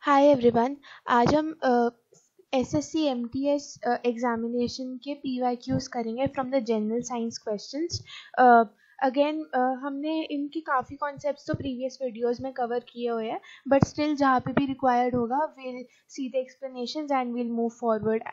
Hi everyone. आज हम SSC MTS examination के पीवाईक्यूज करेंगे from the general science questions. Again हमने इनके काफ़ी कॉन्सेप्ट्स तो प्रीवियस वीडियोस में कवर किए हुए हैं, बट स्टिल जहाँ पे भी रिक्वायर्ड होगा will see the explanations and will move forward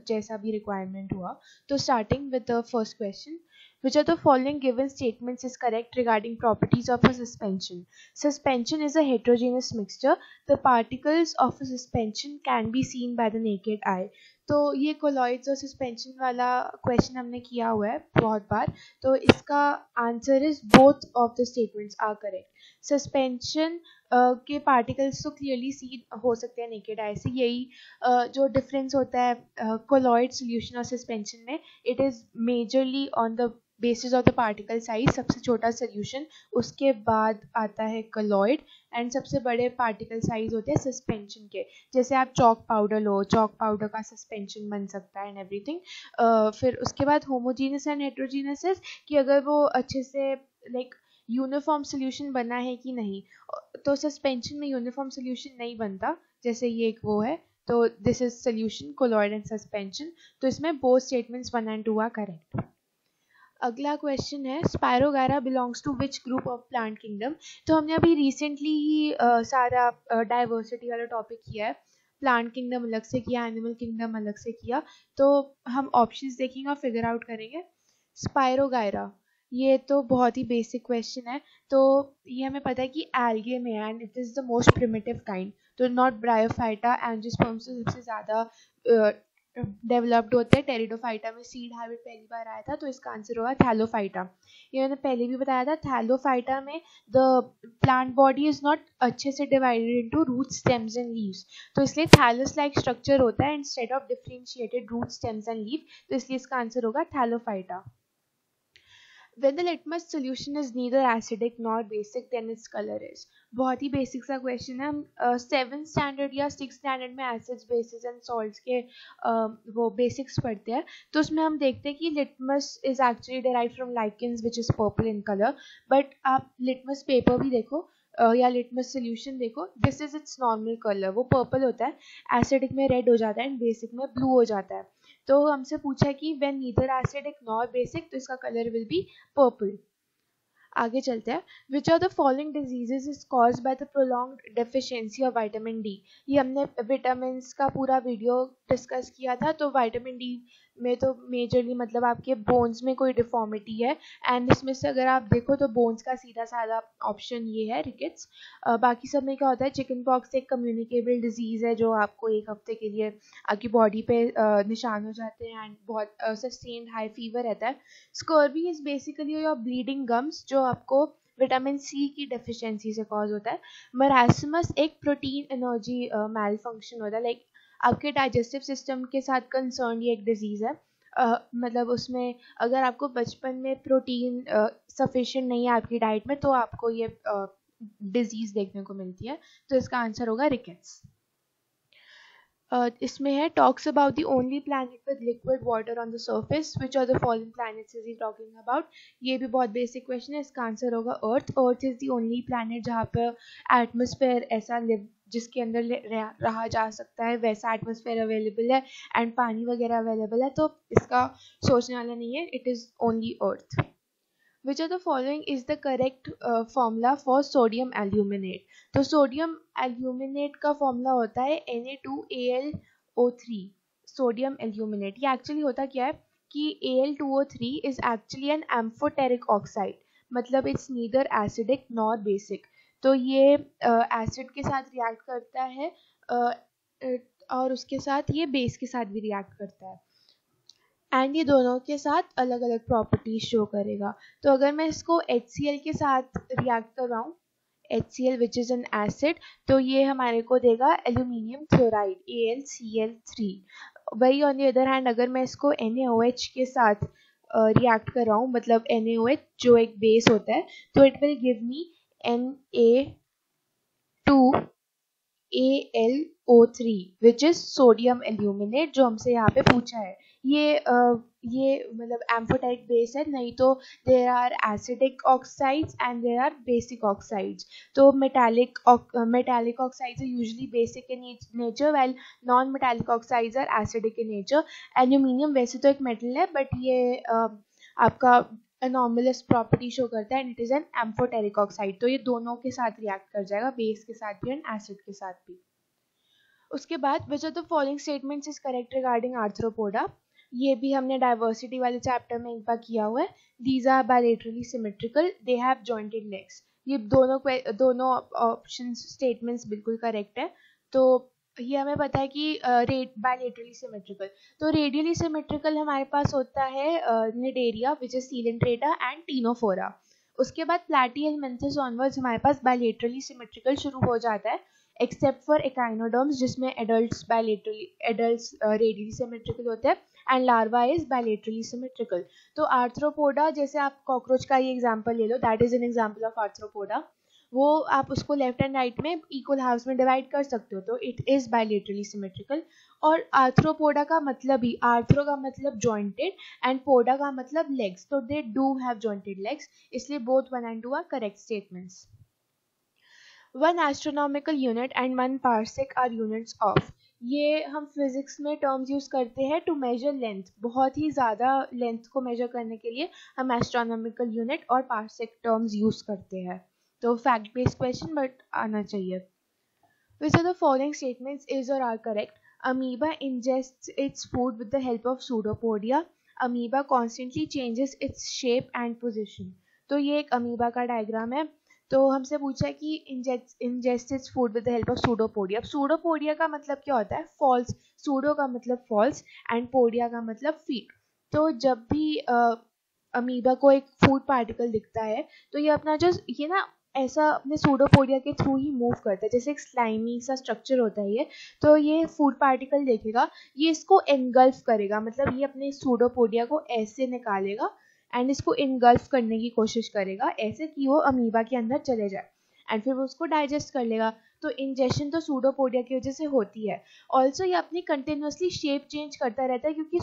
जैसा भी रिक्वायरमेंट हुआ। तो starting with the first question, which of the following given statements is correct regarding properties of a suspension? Suspension is a heterogeneous mixture. The particles of a suspension can be seen by the naked eye. तो ये colloids और suspension वाला question हमने किया हुआ है बहुत बार, तो इसका answer is both of the statements are correct. Suspension के पार्टिकल्स तो क्लियरली सी हो सकते हैं नेकेड आई से, यही जो डिफरेंस होता है कोलॉइड सोल्यूशन और सस्पेंशन में, it is majorly on the basis of the particle size. सबसे छोटा सोल्यूशन, उसके बाद आता है कोलॉइड, एंड सबसे बड़े पार्टिकल साइज होते हैं सस्पेंशन के। जैसे आप चॉक पाउडर लो, चॉक पाउडर का सस्पेंशन बन सकता है एंड एवरीथिंग। फिर उसके बाद होमोजीनस एंड हेट्रोजीनस कि अगर वो अच्छे से लाइक यूनिफॉर्म सोल्यूशन बना है कि नहीं। तो सस्पेंशन में यूनिफॉर्म सोल्यूशन नहीं बनता, जैसे ये एक वो है, तो this is solution colloid and suspension. तो इसमें both statements 1 and 2 are correct. अगला क्वेश्चन है, spirogyra belongs to which group of plant kingdom? तो हमने अभी रिसेंटली ही सारा डाइवर्सिटी वाला टॉपिक किया है। प्लांट किंगडम अलग से किया, एनिमल किंगडम अलग से किया, तो हम ऑप्शंस देखेंगे और फिगर आउट करेंगे। स्पायरोगायरा, ये तो बहुत ही बेसिक क्वेश्चन है। तो ये हमें पता है कि एल्गे में है and it is the most primitive kind. तो नॉट ब्रायोफाइटा, एंजियोस्पर्म से सबसे ज़्यादा डेवलप्ड होते हैं। टेरिडोफाइटा में सीड हैबिट पहली बार आया था, तो इसका आंसर होगा थैलोफाइटा। ये मैंने पहले भी बताया था, थैलोफाइटा में the plant body is not अच्छे से divided into root, stems and leaves, तो इसलिए थैलस लाइक स्ट्रक्चर होता है instead of differentiated root, stems and leave, तो इसलिए इसका आंसर होगा thallophyta. When the litmus solution is neither acidic nor basic, then its color is. बहुत ही बेसिक सा क्वेश्चन है। हम 7th स्टैंडर्ड या 6th स्टैंडर्ड में एसिड्स, बेसिस एंड सॉल्ट्स के वो बेसिक्स पढ़ते हैं, तो उसमें हम देखते हैं कि litmus is actually derive from lichens which is purple in colour. But आप लिटमस पेपर भी देखो या लिटमस सोल्यूशन देखो, this is it's normal colour, वो पर्पल होता है। एसिडिक में रेड हो जाता है एंड बेसिक में ब्लू हो जाता है। तो हमसे पूछा कि when neither acidic nor basic, तो इसका कलर विल बी पर्पल। आगे चलते हैं। Which are the following diseases is caused by the prolonged deficiency of vitamin D? ये हमने विटामिन का पूरा वीडियो डिस्कस किया था। तो विटामिन डी में तो मेजरली मतलब आपके बोन्स में कोई डिफॉर्मिटी है, एंड इसमें से अगर आप देखो तो बोन्स का सीधा साधा ऑप्शन ये है, रिकेट्स। बाकी सब में क्या होता है, चिकन पॉक्स एक कम्युनिकेबल डिजीज है जो आपको एक हफ्ते के लिए आपकी बॉडी पे निशान हो जाते हैं एंड बहुत सस्टेन्ड हाई फीवर रहता है। Scurvy is basically your bleeding gums, जो आपको विटामिन सी की डेफिशिएंसी से कॉज होता है। मरासमस एक प्रोटीन एनर्जी मैल फंक्शन होता है, लाइक आपके डाइजेस्टिव सिस्टम के साथ कंसर्न ये एक डिजीज है। मतलब उसमें अगर आपको बचपन में प्रोटीन सफिशिएंट नहीं है आपकी डाइट में, तो आपको ये डिजीज देखने को मिलती है। तो इसका आंसर होगा रिकेट्स। इसमें है, talks about the only planet with liquid water on the surface, which are the following planets is he talking about? ये भी बहुत बेसिक क्वेश्चन है, इसका आंसर होगा Earth. Earth is the only planet जहाँ पे एटमॉस्फेयर ऐसा जिसके अंदर रहा जा सकता है, वैसा एटमॉस्फेयर अवेलेबल है एंड पानी वगैरह अवेलेबल है, तो इसका सोचने वाला नहीं है, it is only earth. Which of the following is the correct formula for sodium aluminate? तो सोडियम एल्यूमिनेट का फॉर्मूला होता है Na2AlO3। सोडियम एल्यूमिनेट, ये एक्चुअली होता क्या है कि Al2O3 is actually an amphoteric oxide, मतलब it's neither acidic nor basic. तो ये एसिड के साथ रिएक्ट करता है और उसके साथ ये बेस के साथ भी रिएक्ट करता है, एंड ये दोनों के साथ अलग अलग प्रॉपर्टीज शो करेगा। तो अगर मैं इसको HCl के साथ रिएक्ट करवाऊँ, HCl which is an acid, तो ये हमारे को देगा एल्यूमिनियम क्लोराइड AlCl3। वही ऑन द अदर हैंड अगर मैं इसको NaOH के साथ रिएक्ट करवाऊँ, मतलब NaOH जो एक बेस होता है, तो it will give me Na2 AlO3 which is sodium aluminate, जो हमसे यहाँ पे पूछा है। ये मतलब एम्फोटेरिक बेस है, नहीं तो there are acidic oxides and there are basic oxides. तो metallic oxides are usually basic in nature, while non metallic oxides are acidic in nature. Aluminium वैसे तो एक मेटल है, बट ये आपका अनोमलस प्रॉपर्टी शो करता है and it is an amphoteric oxide. तो ये दोनों के साथ रिएक्ट कर जाएगा, बेस के साथ भी एंड एसिड के साथ भी। उसके बाद which of the following statements is correct regarding arthropoda, ये भी हमने डाइवर्सिटी वाले चैप्टर में एक बार किया हुआ है। These are bilaterally symmetrical, they have jointed legs. ये दोनों ऑप्शन स्टेटमेंट्स बिल्कुल करेक्ट है। तो ये हमें पता है कि बायलेटरली सिमेट्रिकल, तो रेडियली सिमेट्रिकल हमारे पास होता है Cnidaria which is Coelenterata and Ctenophora. उसके बाद प्लैटिहेलमिन्थस ऑनवर्ड्स हमारे पास बायलेटरली सिमेट्रिकल शुरू हो जाता है, एक्सेप्ट फॉर एकाइनोडर्म्स जिसमें एडल्ट्स रेडियली सिमेट्रिकल होते हैं and larva is bilaterally symmetrical. तो आर्थ्रोपोडा, जैसे आप कॉकरोच का ये एग्जांपल ले लो, that is an example of arthropoda. वो आप उसको लेफ्ट एंड राइट में इक्वल हाफ्स में डिवाइड कर सकते हो, तो इट इज बायलेटरली सिमेट्रिकल। और आर्थ्रोपोडा का मतलब ही, आर्थ्रो का मतलब जॉइंटेड एंड पोडा का मतलब लेग्स, तो they do have jointed legs, इसलिए both 1 and 2 are correct statements. 1 astronomical unit and 1 parsec are units of, ये हम फिजिक्स में टर्म्स यूज करते हैं टू मेजर लेंथ, बहुत ही ज़्यादा लेंथ को मेजर करने के लिए हम एस्ट्रोनॉमिकल यूनिट और पार्सेक टर्म्स यूज करते हैं। तो फैक्ट बेस्ड क्वेश्चन बट आना चाहिए। Which of the following statements is or are correct? Amoeba ingests its food with the help of pseudopodia. Amoeba constantly changes its shape and position. तो ये एक amoeba का diagram है। तो हमसे पूछा है कि ingest its food with the help of pseudopodia. Pseudopodia का मतलब क्या होता है? फॉल्स। सूडो का मतलब फॉल्स एंड पोडिया का मतलब फीड। तो जब भी अमीबा को एक फूड पार्टिकल दिखता है तो ये अपना जो ये ना ऐसा अपने सूडोपोडिया के थ्रू ही मूव करता है, जैसे एक स्लाइमी सा स्ट्रक्चर होता है ये। तो ये फूड पार्टिकल देखेगा, ये इसको एनगल्फ करेगा, मतलब ये अपने सूडोपोडिया को ऐसे निकालेगा एंड इसको इनगल्फ करने की कोशिश करेगा ऐसे कि वो अमीबा के अंदर चले जाए एंड फिर वो उसको डाइजेस्ट कर लेगा। तो इंजेक्शन तो सूडोपोडिया की वजह से होती है। ऑल्सो ये अपनी कंटिन्यूसली शेप चेंज करता रहता है, क्योंकि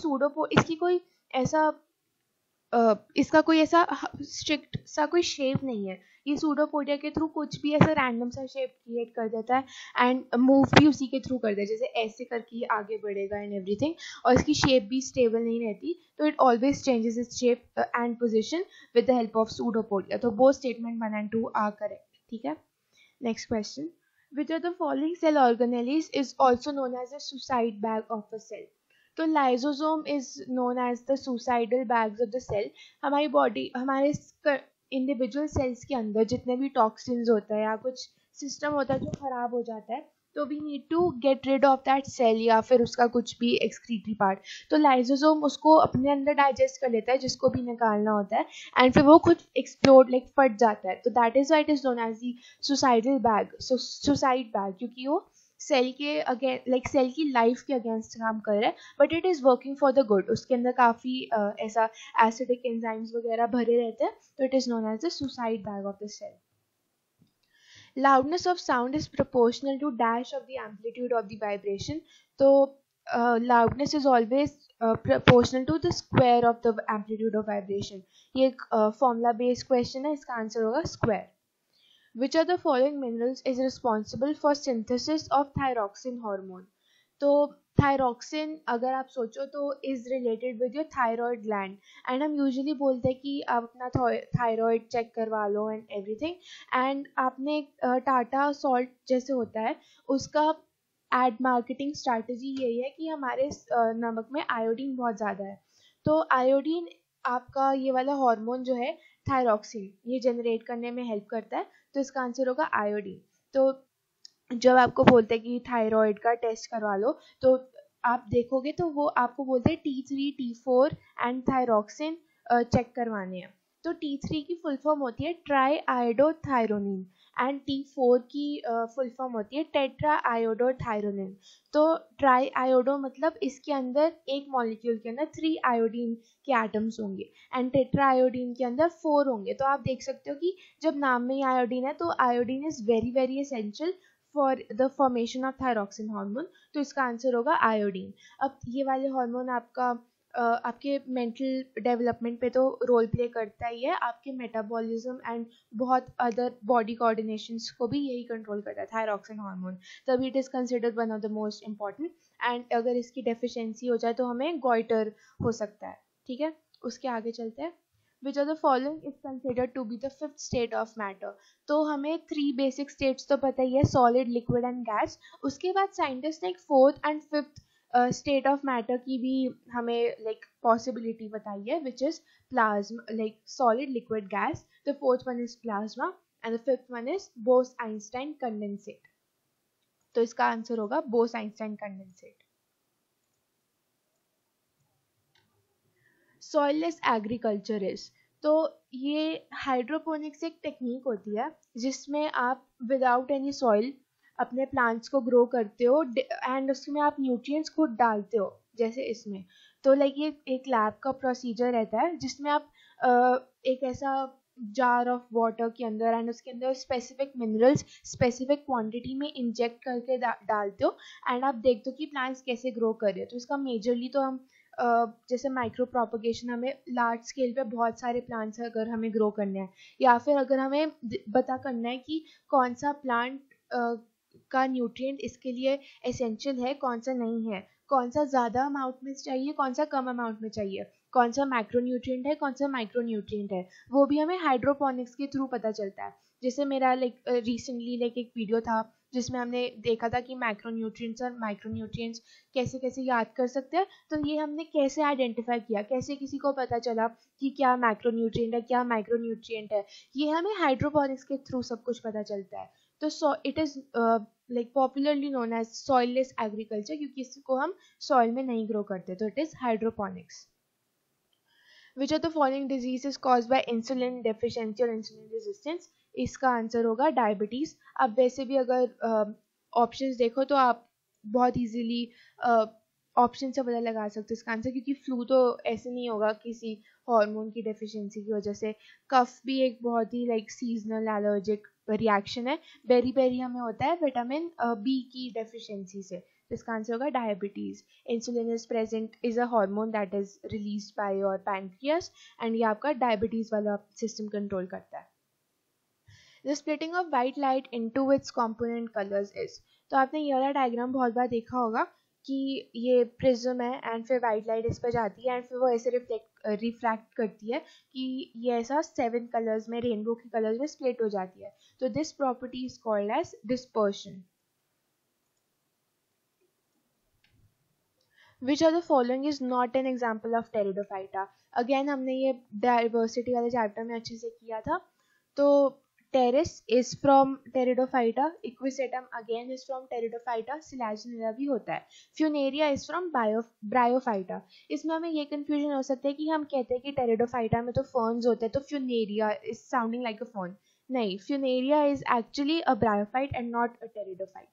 इसका कोई ऐसा स्ट्रिक्ट सा कोई शेप नहीं है। ये सूडोपोडिया के थ्रू कुछ भी ऐसा रैंडम सा शेप क्रिएट कर देता है एंड मूव भी उसी के थ्रू कर देता है, जैसे ऐसे करके ये आगे बढ़ेगा एंड एवरीथिंग, और इसकी शेप भी स्टेबल नहीं रहती। तो it always changes its shape and position with the help of pseudopodia. तो both statement 1 and 2 are correct. ठीक है, next question. Which of the following cell organelles is also known as a suicide bag of a cell? तो lysosome is known as the suicidal bags of the cell. हमारी body, हमारे individual cells के अंदर जितने भी toxins होता है या कुछ सिस्टम होता है जो खराब हो जाता है, तो we need to get rid of that cell या फिर उसका कुछ भी एक्सक्रीटरी पार्ट। तो लाइजोसोम उसको अपने अंदर डाइजेस्ट कर लेता है जिसको भी निकालना होता है एंड फिर वो खुद एक्सप्लोड लाइक फट जाता है। तो that is why it is known as the suicidal bag, suicide bag, क्योंकि वो सेल के अगेंस्ट सेल की लाइफ के अगेंस्ट काम कर रहा है, but it is working for the good. उसके अंदर काफ़ी ऐसा एसिडिक एंजाइम्स वगैरह भरे रहते हैं, तो it is known as the suicide bag of the cell. Loudness of sound is proportional to dash of the amplitude of the vibration. तो loudness is always proportional to the square of the amplitude of vibration. ये एक formula based question है, इसका answer होगा square. Which of the following minerals is responsible for synthesis of thyroxine hormone? तो thyroxine अगर आप सोचो तो is related with your thyroid gland and हम यूजुअली बोलते हैं कि आप अपना थायराइड चेक करवा लो एंड एवरीथिंग। एंड आपने टाटा सॉल्ट जैसे होता है उसका एड मार्केटिंग स्ट्रैटेजी यही है कि हमारे नमक में आयोडीन बहुत ज़्यादा है। तो आयोडीन आपका ये वाला हार्मोन जो है थायरॉक्सिन, ये जनरेट करने में हेल्प करता है, तो इसका आंसर होगा आयोडीन। तो जब आपको बोलते हैं कि थायराइड का टेस्ट करवा लो तो आप देखोगे तो वो आपको बोलते हैं T3, T4 and thyroxine check करवाने हैं। तो T3 की फुल फॉर्म होती है ट्राई आयोडोथायरोनिन एंड T4 की फुल फॉर्म होती है टेट्रा आयोडोथायरोनिन। तो ट्राई आयोडो मतलब इसके अंदर एक मॉलिक्यूल के अंदर 3 आयोडीन के एटम्स होंगे एंड टेट्रा आयोडीन के अंदर 4 होंगे। तो आप देख सकते हो कि जब नाम में ही आयोडीन है तो iodine is very very essential for the formation of thyroxine hormone, तो इसका आंसर होगा आयोडीन। अब ये वाले हार्मोन आपका आपके मेंटल डेवलपमेंट पे तो रोल प्ले करता ही है, आपके मेटाबॉलिज्म एंड बहुत अदर बॉडी कोऑर्डिनेशंस को भी यही कंट्रोल करता है, थायरॉक्सिन हार्मोन, तभी it is considered one of the most important. And अगर इसकी डेफिशिएंसी हो जाए तो हमें गॉइटर हो सकता है। ठीक है, उसके आगे चलते हैं। Which of the following is considered to be the fifth state of matter? तो हमें 3 बेसिक स्टेट्स तो पता ही है, सॉलिड, लिक्विड एंड गैस। उसके बाद साइंटिस्ट ने एक fourth and fifth state of matter की भी हमें लाइक पॉसिबिलिटी बताई है, which is plasma, like solid, liquid, gas. The fourth one is plasma and the fifth one is Bose Einstein condensate. तो इसका आंसर होगा Bose Einstein condensate. Soilless agriculture is, तो ये हाइड्रोपोनिक्स एक टेक्निक होती है जिसमें आप विदाउट एनी सॉइल अपने प्लांट्स को ग्रो करते हो एंड उसमें आप न्यूट्रिएंट्स खुद डालते हो, जैसे इसमें। तो लाइक ये एक लैब का प्रोसीजर रहता है जिसमें आप एक ऐसा जार ऑफ वाटर के अंदर एंड उसके अंदर स्पेसिफिक मिनरल्स स्पेसिफिक क्वांटिटी में इंजेक्ट करके डालते हो एंड आप देखते हो कि प्लांट्स कैसे ग्रो कर रहे हैं। तो इसका मेजरली तो हम जैसे माइक्रो प्रोपोगेशन, हमें लार्ज स्केल पे बहुत सारे प्लांट्स अगर हमें ग्रो करने हैं, या फिर अगर हमें पता करना है कि कौन सा प्लांट का न्यूट्रिएंट इसके लिए एसेंशियल है, कौन सा नहीं है, कौन सा ज़्यादा अमाउंट में चाहिए, कौन सा कम अमाउंट में चाहिए, कौन सा मैक्रो न्यूट्रिएंट है, कौन सा माइक्रो न्यूट्रिएंट है, वो भी हमें हाइड्रोपोनिक्स के थ्रू पता चलता है। जैसे मेरा रिसेंटली एक वीडियो था जिसमें हमने देखा था कि मैक्रो न्यूट्रिएंट्स और माइक्रो न्यूट्रिएंट्स कैसे कैसे याद कर सकते हैं। तो ये हमने कैसे आइडेंटिफाई किया, कैसे किसी को पता चला कि क्या मैक्रो न्यूट्रिएंट है, क्या माइक्रो न्यूट्रिएंट है, ये हमें हाइड्रोपोनिक्स के थ्रू सब कुछ पता चलता है। तो it is popularly known as soilless agriculture, क्योंकि इसको हम सॉइल में नहीं ग्रो करते, तो it is hydroponics. Which of the following disease is caused by insulin deficiency or insulin resistance? इसका आंसर होगा डायबिटीज़। अब वैसे भी अगर ऑप्शंस देखो तो आप बहुत इजीली ऑप्शन से पता लगा सकते हो इसका आंसर, क्योंकि फ्लू तो ऐसे नहीं होगा किसी हार्मोन की डेफिशिएंसी की वजह से। कफ भी एक बहुत ही सीजनल एलर्जिक रिएक्शन है। बेरी बेरी हमें होता है विटामिन बी की डेफिशिएंसी से। इसका आंसर होगा diabetes. Insulin is present is a hormone that is released by your pancreas and ये आपका डायबिटीज वाला सिस्टम कंट्रोल करता है। The splitting of white light into its component colours is, तो आपने ये वाला डायग्राम बहुत बार देखा होगा कि ये प्रिज्म है एंड फिर वाइट लाइट इस पर जाती है एंड फिर वो ऐसे रिफ्रैक्ट करती है कि ये ऐसा 7 कलर्स में, रेनबो के कलर्स में स्प्लिट हो जाती है। तो this property is called as dispersion. Which of the following is not an example of Pteridophyta? Again हमने ये डाइवर्सिटी वाले चैप्टर में अच्छे से किया था। तो pteris is from pteridophyta, equisetum again is from pteridophyta, selaginella भी होता है, फ्यूनेरिया इज फ्रॉम ब्रायोफाइटा। इसमें हमें ये कंफ्यूजन हो सकता है कि हम कहते हैं कि टेरिडोफाइटा में तो फर्न्स होते हैं, तो funaria is sounding like a fern. नहीं, funaria is actually a bryophyte and not a pteridophyte.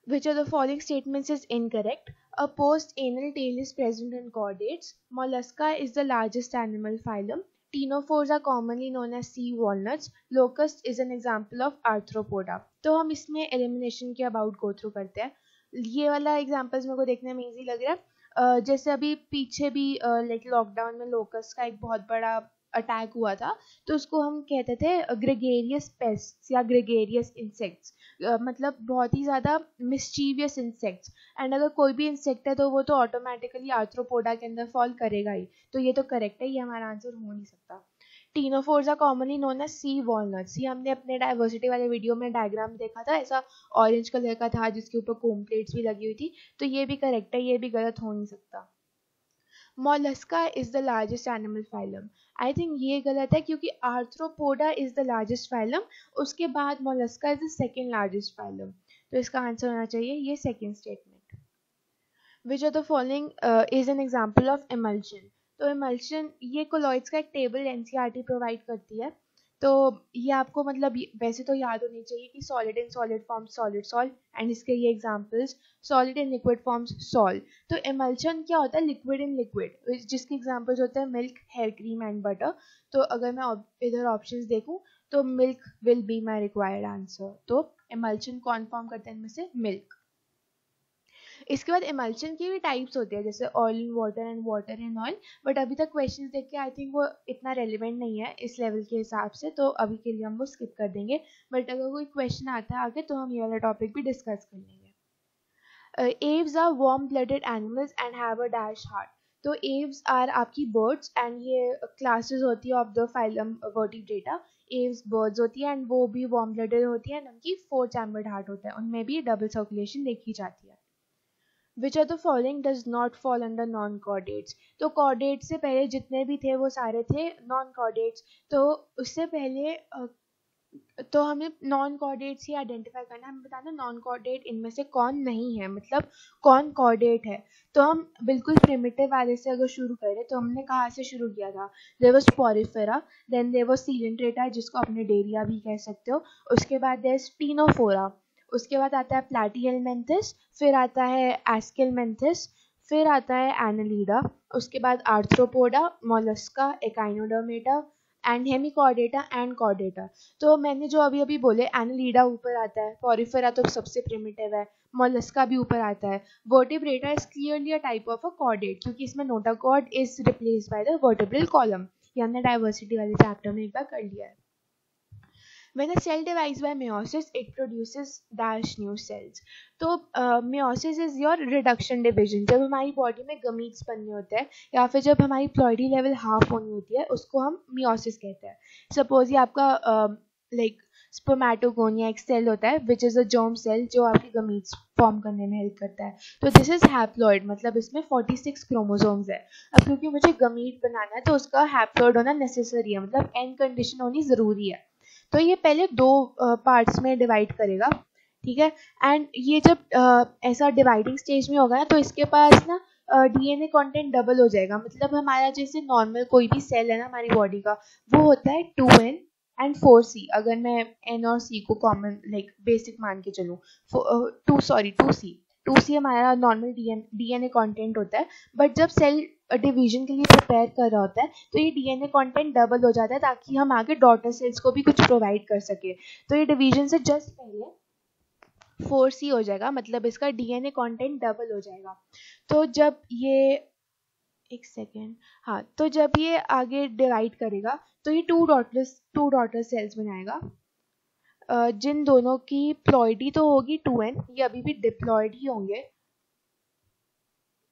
Which of the following statements is incorrect? A post-anal tail is present in chordates. Mollusca is the largest animal phylum. Ctenophores are commonly known as sea walnuts. Locust is an example of arthropoda. तो हम इसमें elimination के about go through करते हैं। ये वाला examples मेरे को देखने में easy लग रहा है। जैसे अभी पीछे भी लॉकडाउन में लोकस्ट का एक बहुत बड़ा अटैक हुआ था, तो उसको हम कहते थे ग्रेगेरियस पेस्ट्स या ग्रेगेरियस इंसेक्ट्स, मतलब बहुत ही ज़्यादा मिस्चीवियस इंसेक्ट्स। एंड अगर कोई भी इंसेक्ट है तो वो तो ऑटोमेटिकली आर्थ्रोपोडा के अंदर फॉल करेगा ही, तो ये तो करेक्ट है, ये हमारा आंसर हो नहीं सकता। Ctenophores are commonly known as sea walnuts. ये हमने अपने डाइवर्सिटी वाले वीडियो में डायग्राम देखा था, ऐसा ऑरेंज कलर का था जिसके ऊपर कोम प्लेट्स भी लगी हुई थी, तो ये भी करेक्ट है, ये भी गलत हो नहीं सकता। Mollusca is the largest animal phylum. I think ये गलत है क्योंकि Arthropoda is the largest phylum, उसके बाद Mollusca is the second largest phylum. तो इसका आंसर होना चाहिए ये second statement. Which of the following is an example of emulsion? तो emulsion ये colloids का एक table NCERT प्रोवाइड करती है, तो ये आपको मतलब वैसे तो याद होनी चाहिए कि solid in solid form solid salt and इसके ये examples solid in liquid forms salt. तो एमल्शन क्या होता है? लिक्विड इन लिक्विड, जिसके एग्जांपल्स होते हैं milk, hair cream and butter. तो अगर मैं इधर ऑप्शंस देखूं तो milk will be my required answer, तो एमल्शन कौन फॉर्म करता है इनमें से? मिल्क। इसके बाद एमल्शन की भी टाइप्स होती है, जैसे oil in water and water in oil, but अभी तक क्वेश्चंस देख के आई थिंक वो इतना रेलिवेंट नहीं है इस लेवल के हिसाब से, तो अभी के लिए हम वो स्किप कर देंगे, बट अगर कोई क्वेश्चन आता है आगे तो हम ये वाला टॉपिक भी डिस्कस कर लेंगे। Aves are warm blooded animals and have a dash heart. तो एव्स आर आपकी बर्ड्स एंड ये क्लासेस होती है of the phylum vertebrata. Aves birds होती है एंड वो भी वार्म ब्लडेड होती है एंड उनकी 4 चैम्बर्ड हार्ट होता है, उनमें भी डबल सर्कुलेशन देखी जाती है। Which of the following does not fall under non-chordates? तो chordates से पहले जितने भी थे वो सारे थे non-chordates। तो उससे पहले तो हमें नॉन कॉर्डेट्स ही आइडेंटिफाई करना है, हमें बताना नॉन कॉर्डेट इनमें से कौन नहीं है, मतलब कौन कॉर्डेट है। तो हम बिल्कुल प्रिमिटिव वाले से अगर शुरू करें तो हमने कहाँ से शुरू किया था? There was porifera, then there was coelenterata जिसको अपने डेरिया भी कह सकते हो, उसके बाद देयर इज टीनोफोरा, उसके बाद आता है प्लैटीहेलमिंथस, फिर आता है एस्केलमिंथस, फिर आता है एनालिडा, उसके बाद arthropoda, Mollusca, echinodermata and Hemichordata and Chordata. तो मैंने जो अभी अभी बोले एनालिडा ऊपर आता है, पोरिफेरा तो सबसे प्रिमिटिव है, मोलस्का भी ऊपर आता है, vertebrata is clearly a type of a chordate क्योंकि इसमें notochord is replaced by the vertebral column. ये हमने डाइवर्सिटी वाले चैप्टर में एक बार कर लिया है। When a cell divides by meiosis, it produces dash new cells. तो meiosis is your reduction division। जब हमारी बॉडी में गमीट्स बनने होते हैं या फिर जब हमारी प्लॉइडी लेवल हाफ होनी होती है उसको हम meiosis कहते हैं। सपोज ये आपका लाइक स्पर्मेटोगोनिया एक सेल होता है which is a germ cell जो आपके गमीट्स फॉर्म करने में हेल्प करता है। तो दिस इज हैप्लॉइड, मतलब इसमें 46 क्रोमोसोम्स है। अब क्योंकि मुझे गमीट बनाना है तो उसका हैप्लॉइड होना नेसेसरी है, मतलब एंड कंडीशन होनी ज़रूरी है। तो ये पहले 2 पार्ट्स में डिवाइड करेगा, ठीक है। एंड ये जब ऐसा डिवाइडिंग स्टेज में होगा ना तो इसके पास ना डीएनए कंटेंट डबल हो जाएगा, मतलब हमारा जैसे नॉर्मल कोई भी सेल है ना हमारी बॉडी का वो होता है 2n एंड 4c। अगर मैं n और c को कॉमन लाइक बेसिक मान के चलूँ, 2c हमारा नॉर्मल डीएनए कंटेंट होता है, बट जब सेल डिवीजन के लिए प्रिपेयर कर रहा होता है तो ये डीएनए कंटेंट डबल हो जाता है ताकि हम आगे डॉटर सेल्स को भी कुछ प्रोवाइड कर सके। तो ये डिवीजन से जस्ट पहले 4c हो जाएगा, मतलब इसका डीएनए कंटेंट डबल हो जाएगा। तो जब ये एक सेकेंड, हाँ, तो जब ये आगे डिवाइड करेगा तो ये 2 डॉटर सेल्स बनाएगा, जिन दोनों की प्लॉइडी तो होगी 2n, ये अभी भी डिप्लॉइड ही होंगे,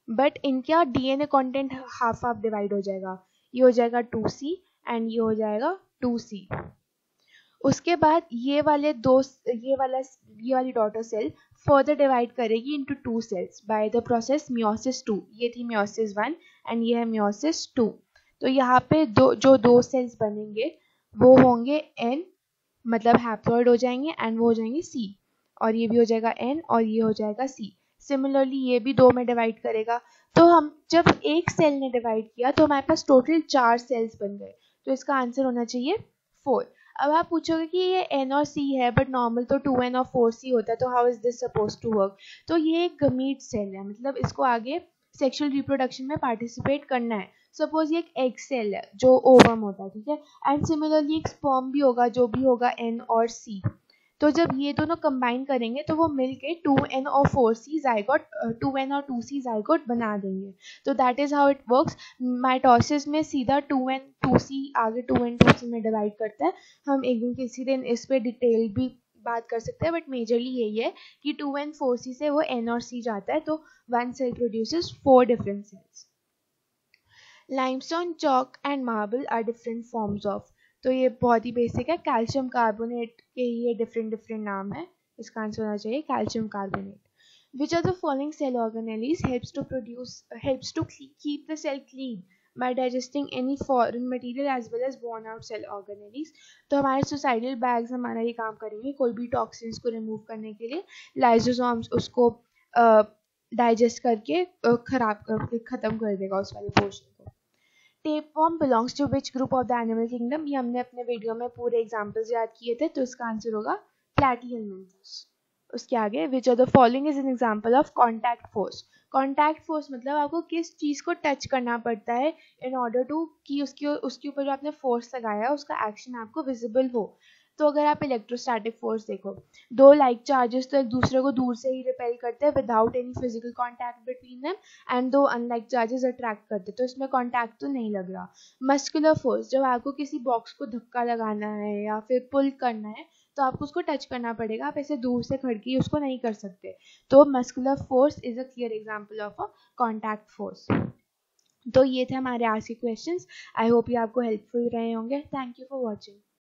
बट इनका DNA content half half divide हो जाएगा, ये हो जाएगा 2c एंड ये हो जाएगा 2c। उसके बाद ये वाली वाली डॉटर सेल फर्दर डिवाइड करेगी into 2 cells by the process meiosis 2। ये थी मियोसिस 1 एंड ये है मियोसिस 2। तो यहाँ पे जो 2 सेल्स बनेंगे वो होंगे n, मतलब हैप्लॉइड हो जाएंगे एंड वो हो जाएंगे c, और ये भी हो जाएगा n और ये हो जाएगा c। सिमिलरली ये भी 2 में डिवाइड करेगा। तो हम जब एक सेल ने डिवाइड किया तो हमारे पास टोटल 4 सेल्स बन गए, तो इसका आंसर होना चाहिए 4। अब आप पूछोगे कि ये n और c है बट नॉर्मल तो 2n और 4c होता है, तो how is this suppose to work? तो ये एक गमीट सेल है, मतलब इसको आगे सेक्सुअल रिप्रोडक्शन में पार्टिसिपेट करना है। सपोज ये एक एग सेल है जो ओवम होता है, ठीक है, एंड सिमिलरली एक स्पर्म भी होगा जो भी होगा n और c। तो जब ये दोनों कंबाइन करेंगे तो वो मिलके 2n और 4c जाइगोट 2n और 2c जाइगोट बना देंगे। तो that is how it works. Mitosis में सीधा 2n 2c आगे 2n 2c में डिवाइड करता है। हम एक दिन किसी दिन इस पे डिटेल भी बात कर सकते हैं, बट मेजरली यही है कि 2n 4c से वो n और c जाता है, तो one cell produces 4 different cells. Limestone, chalk and marble are different forms of. तो ये बहुत ही बेसिक है, कैल्शियम कार्बोनेट के ये डिफरेंट नाम है, इसका आंसर होना चाहिए calcium carbonate. Which of the following cell organelles helps to keep the cell clean by digesting any foreign material as well as worn out cell organelles? तो हमारे suicidal bags हमारा ये काम करेंगे कोई भी टॉक्सिन्स को रिमूव करने के लिए। लाइसोसोम्स उसको डाइजेस्ट करके खत्म कर देगा उस वाले पोर्शन को। Tapeworm belongs to which group of the animal kingdom? ये हमने अपने वीडियो में पूरे एग्जांपल्स याद किए थे, तो इसका आंसर होगा प्लैटीहेलमिंथस। उसके आगे which of the following is an example of contact force? Contact force मतलब आपको किस चीज़ को टच करना पड़ता है इन ऑर्डर टू कि उसके ऊपर जो आपने फोर्स लगाया है उसका एक्शन आपको विजिबल हो। तो अगर आप इलेक्ट्रोस्टैटिक फोर्स देखो, दो लाइक चार्जेस तो एक दूसरे को दूर से ही रिपेल करते हैं without any physical contact between them, and दो अनलाइक चार्जेस अट्रैक्ट करते हैं, तो इसमें कॉन्टैक्ट तो नहीं लग रहा। मस्कुलर फोर्स, जब आपको किसी बॉक्स को धक्का लगाना है या फिर पुल करना है तो आपको उसको टच करना पड़ेगा, आप ऐसे दूर से खड़ के उसको नहीं कर सकते। तो muscular force is a clear example of a contact force. तो ये थे हमारे आज के क्वेश्चंस। आई होप ये आपको हेल्पफुल रहे होंगे। Thank you for watching.